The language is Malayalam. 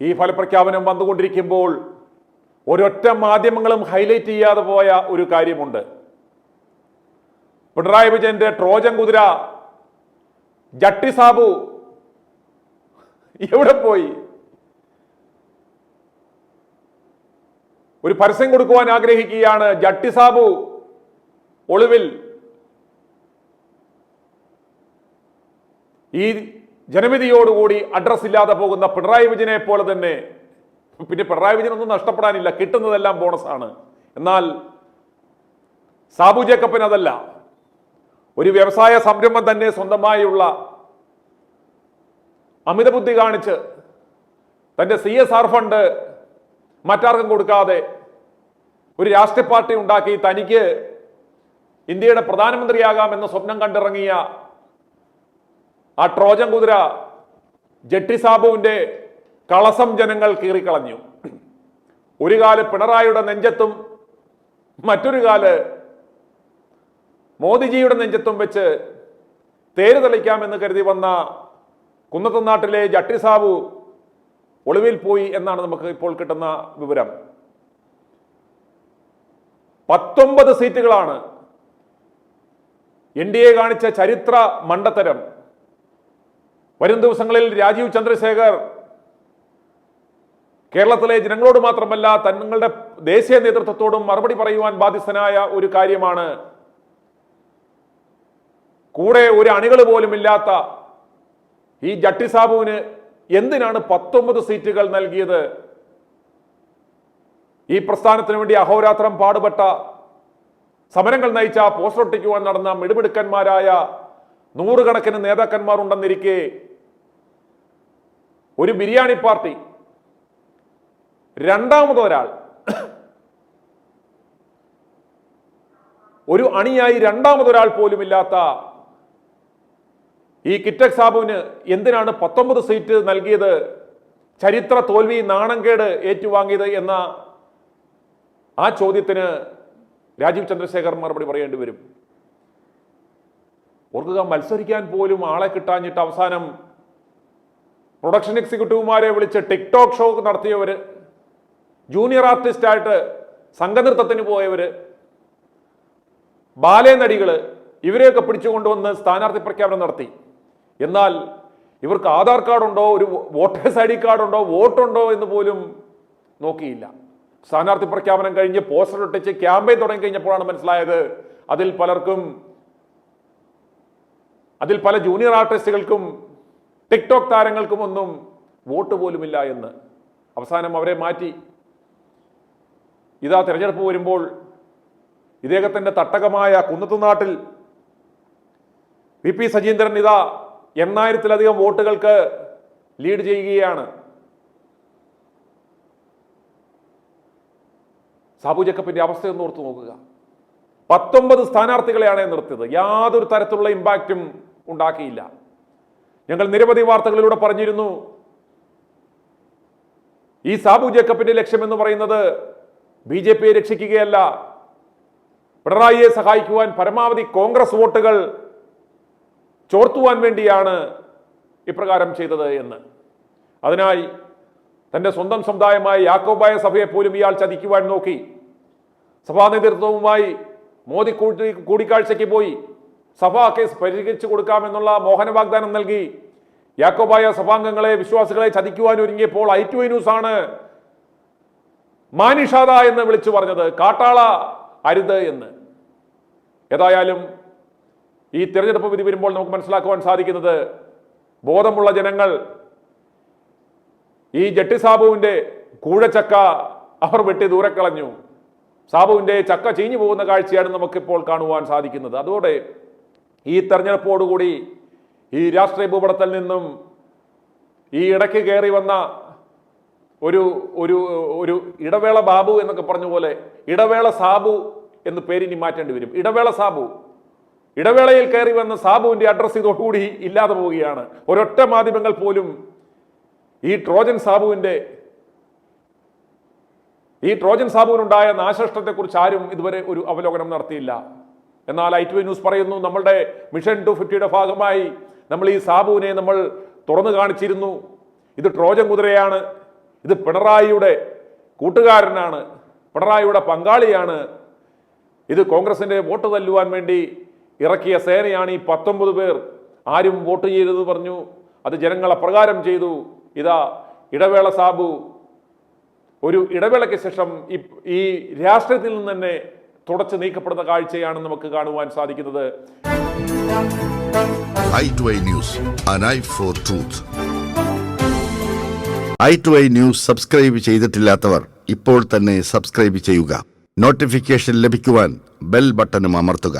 ഈ ഫലപ്രഖ്യാപനം വന്നുകൊണ്ടിരിക്കുമ്പോൾ ഒരൊറ്റ മാധ്യമങ്ങളും ഹൈലൈറ്റ് ചെയ്യാതെ പോയ ഒരു കാര്യമുണ്ട്. പിണറായി വിജയന്റെ ട്രോജൻ കുതിര ജട്ടി സാബു എവിടെ പോയി? ഒരു പരസ്യം കൊടുക്കുവാൻ ആഗ്രഹിക്കുകയാണ്. ജട്ടി സാബു ഒളിവിൽ. ഈ ജനവിധിയോടുകൂടി അഡ്രസ് ഇല്ലാതെ പോകുന്ന പിണറായി വിജയനെ പോലെ തന്നെ. പിന്നെ പിണറായി വിജയനൊന്നും നഷ്ടപ്പെടാനില്ല, കിട്ടുന്നതെല്ലാം ബോണസാണ്. എന്നാൽ സാബു ജേക്കബിന് അതല്ല. ഒരു വ്യവസായ സംരംഭം തന്നെ സ്വന്തമായുള്ള അമിത ബുദ്ധി കാണിച്ച് തന്റെ CSR ഫണ്ട് മറ്റാർക്കും കൊടുക്കാതെ ഒരു രാഷ്ട്രീയ പാർട്ടി ഉണ്ടാക്കി തനിക്ക് ഇന്ത്യയുടെ പ്രധാനമന്ത്രിയാകാമെന്ന് സ്വപ്നം കണ്ടിറങ്ങിയ ആ ട്രോജൻ കുതിര ജട്ടി സാബുവിന്റെ കളസം ജനങ്ങൾ കീറിക്കളഞ്ഞു. ഒരു കാല് പിണറായിയുടെ നെഞ്ചത്തും മറ്റൊരു കാല് മോദിജിയുടെ നെഞ്ചത്തും വെച്ച് തേര് തെളിക്കാമെന്ന് കരുതി വന്ന കുന്നത്തുനാട്ടിലെ ജട്ടി സാബു ഒളിവിൽ പോയി എന്നാണ് നമുക്ക് ഇപ്പോൾ കിട്ടുന്ന വിവരം. 19 സീറ്റുകളാണ് NDA കാണിച്ച ചരിത്ര മണ്ടത്തരം. വരും ദിവസങ്ങളിൽ രാജീവ് ചന്ദ്രശേഖർ കേരളത്തിലെ ജനങ്ങളോട് മാത്രമല്ല തങ്ങളുടെ ദേശീയ നേതൃത്വത്തോടും മറുപടി പറയുവാൻ ബാധ്യസ്ഥനായ ഒരു കാര്യമാണ്. കൂടെ ഒരു അണികൾ പോലും ഇല്ലാത്ത ഈ ജട്ടി സാബുവിന് എന്തിനാണ് 19 സീറ്റുകൾ നൽകിയത്? ഈ പ്രസ്ഥാനത്തിന് വേണ്ടി അഹോരാത്രം പാടുപെട്ട, സമരങ്ങൾ നയിച്ച, പോസ്റ്റർ ഒട്ടിക്കുവാൻ നടന്ന മിടുമിടുക്കന്മാരായ നൂറുകണക്കിന് നേതാക്കന്മാർ ഉണ്ടെന്നിരിക്കെ ഒരു ബിരിയാണി പാർട്ടി രണ്ടാമതൊരാൾ, ഒരു അണിയായി രണ്ടാമതൊരാൾ പോലും ഇല്ലാത്ത ഈ കിറ്റക് സാബുവിന് എന്തിനാണ് 19 സീറ്റ് നൽകിയത്? ചരിത്ര തോൽവി, നാണംകേട് ഏറ്റുവാങ്ങിയത് എന്ന ആ ചോദ്യത്തിന് രാജീവ് ചന്ദ്രശേഖർ മറുപടി പറയേണ്ടി വരും. ഓർക്കുക, മത്സരിക്കാൻ പോലും ആളെ കിട്ടാഞ്ഞിട്ട് അവസാനം പ്രൊഡക്ഷൻ എക്സിക്യൂട്ടീവുമാരെ വിളിച്ച് ടിക്ടോക്ക് ഷോ നടത്തിയവര്, ജൂനിയർ ആർട്ടിസ്റ്റായിട്ട് സംഘനൃത്തത്തിന് പോയവര്, ബാലേ നടികള്, ഇവരെയൊക്കെ പിടിച്ചുകൊണ്ടുവന്ന് സ്ഥാനാർത്ഥി പ്രഖ്യാപനം നടത്തി. എന്നാൽ ഇവർക്ക് ആധാർ കാർഡുണ്ടോ, ഒരു വോട്ടേഴ്സ് ID കാർഡുണ്ടോ, വോട്ടുണ്ടോ എന്ന് പോലും നോക്കിയില്ല. സ്ഥാനാർത്ഥി പ്രഖ്യാപനം കഴിഞ്ഞ് പോസ്റ്റർ ഒട്ടിച്ച് ക്യാമ്പയിൻ തുടങ്ങി കഴിഞ്ഞപ്പോഴാണ് മനസ്സിലായത് അതിൽ പല ജൂനിയർ ആർട്ടിസ്റ്റുകൾക്കും ടിക്ടോക്ക് താരങ്ങൾക്കും ഒന്നും വോട്ട് പോലുമില്ല എന്ന്. അവസാനം അവരെ മാറ്റി. ഇതാ തെരഞ്ഞെടുപ്പ് വരുമ്പോൾ ഇദ്ദേഹത്തിന്റെ തട്ടകമായ കുന്നത്തുനാട്ടിൽ VP സജീന്ദ്രൻ ഇതാ 8000-ലധികം വോട്ടുകൾക്ക് ലീഡ് ചെയ്യുകയാണ്. സാബു ജേക്കബിന്റെ അവസ്ഥയൊന്ന് ഓർത്തു നോക്കുക. 19 സ്ഥാനാർത്ഥികളെയാണ് നിർത്തിയത്. യാതൊരു തരത്തിലുള്ള ഇമ്പാക്റ്റും ഉണ്ടാക്കിയില്ല. ഞങ്ങൾ നിരവധി വാർത്തകളിലൂടെ പറഞ്ഞിരുന്നു, ഈ സാബു ജേക്കബിന്റെ ലക്ഷ്യം എന്ന് പറയുന്നത് BJPയെ രക്ഷിക്കുകയല്ല, പിണറായിയെ സഹായിക്കുവാൻ പരമാവധി കോൺഗ്രസ് വോട്ടുകൾ ചോർത്തുവാൻ വേണ്ടിയാണ് ഇപ്രകാരം ചെയ്തത് എന്ന്. അതിനായി തന്റെ സ്വന്തം സമുദായമായ യാക്കോബായ സഭയെ പോലും ഇയാൾ ചതിക്കുവാൻ നോക്കി. സഭാ നേതൃത്വവുമായി മോദി കൂടിക്കാഴ്ചയ്ക്ക് പോയി സഭാ കേസ് പരിഹരിച്ചു കൊടുക്കാമെന്നുള്ള മോഹന വാഗ്ദാനം നൽകി യാക്കോബായ സഭാംഗങ്ങളെ, വിശ്വാസികളെ ചതിക്കുവാൻ ഒരുങ്ങിയപ്പോൾ i2i ന്യൂസ് ആണ് മാനിഷാദ എന്ന് വിളിച്ചു പറഞ്ഞത്, കാട്ടാള അരുത് എന്ന്. ഏതായാലും ഈ തെരഞ്ഞെടുപ്പ് വിധി വരുമ്പോൾ നമുക്ക് മനസ്സിലാക്കുവാൻ സാധിക്കുന്നത്, ബോധമുള്ള ജനങ്ങൾ ഈ ജട്ടി സാബുവിന്റെ കൂഴച്ചക്ക അവർ വെട്ടി ദൂരെ കളഞ്ഞു. സാബുവിന്റെ ചക്ക ചീഞ്ഞു പോകുന്ന കാഴ്ചയാണ് നമുക്കിപ്പോൾ കാണുവാൻ സാധിക്കുന്നത്. അതോടെ ഈ തെരഞ്ഞെടുപ്പോടുകൂടി ഈ രാഷ്ട്രീയ ഭൂപടത്തിൽ നിന്നും ഈ ഇടയ്ക്ക് കയറി വന്ന ഒരു ഒരു ഒരു ഇടവേള ബാബു എന്നൊക്കെ പറഞ്ഞ പോലെ ഇടവേള സാബു എന്ന് പേരിനി മാറ്റേണ്ടി വരും. ഇടവേള സാബു, ഇടവേളയിൽ കയറി വന്ന സാബുവിന്റെ അഡ്രസ് ഇതോടുകൂടി ഇല്ലാതെ പോവുകയാണ്. ഒരൊറ്റ മാധ്യമങ്ങൾ പോലും ഈ ട്രോജൻ സാബുവിനുണ്ടായ നാശനഷ്ടത്തെക്കുറിച്ച് ആരും ഇതുവരെ ഒരു അവലോകനം നടത്തിയില്ല. എന്നാൽ i2i ന്യൂസ് പറയുന്നു, നമ്മളുടെ മിഷൻ 250യുടെ ഭാഗമായി നമ്മൾ ഈ സാബുവിനെ നമ്മൾ തുറന്നു കാണിച്ചിരുന്നു. ഇത് ട്രോജൻ കുതിരയാണ്, ഇത് പിണറായിയുടെ കൂട്ടുകാരനാണ്, പിണറായിയുടെ പങ്കാളിയാണ്. ഇത് കോൺഗ്രസിന്റെ വോട്ട് തല്ലുവാൻ വേണ്ടി ഇറക്കിയ സേനയാണ് ഈ 19 പേർ. ആരും വോട്ട് ചെയ്തെന്ന് പറഞ്ഞു, അത് ജനങ്ങൾ അപ്രകാരം ചെയ്തു. ഇതാ ഇടവേള സാബു ഒരു ഇടവേളയ്ക്ക് ശേഷം ഈ രാഷ്ട്രീയത്തിൽ നിന്ന് തന്നെ തുടച്ചു നീക്കപ്പെടുന്ന കാഴ്ചയാണ് നമുക്ക് കാണുവാൻ സാധിക്കുന്നത്. i2i News, an eye for truth. i2i News subscribe ചെയ്തിട്ടില്ലാത്തവർ ഇപ്പോൾ തന്നെ സബ്സ്ക്രൈബ് ചെയ്യുക. നോട്ടിഫിക്കേഷൻ ലഭിക്കുവാൻ ബെൽ ബട്ടണും അമർത്തുക.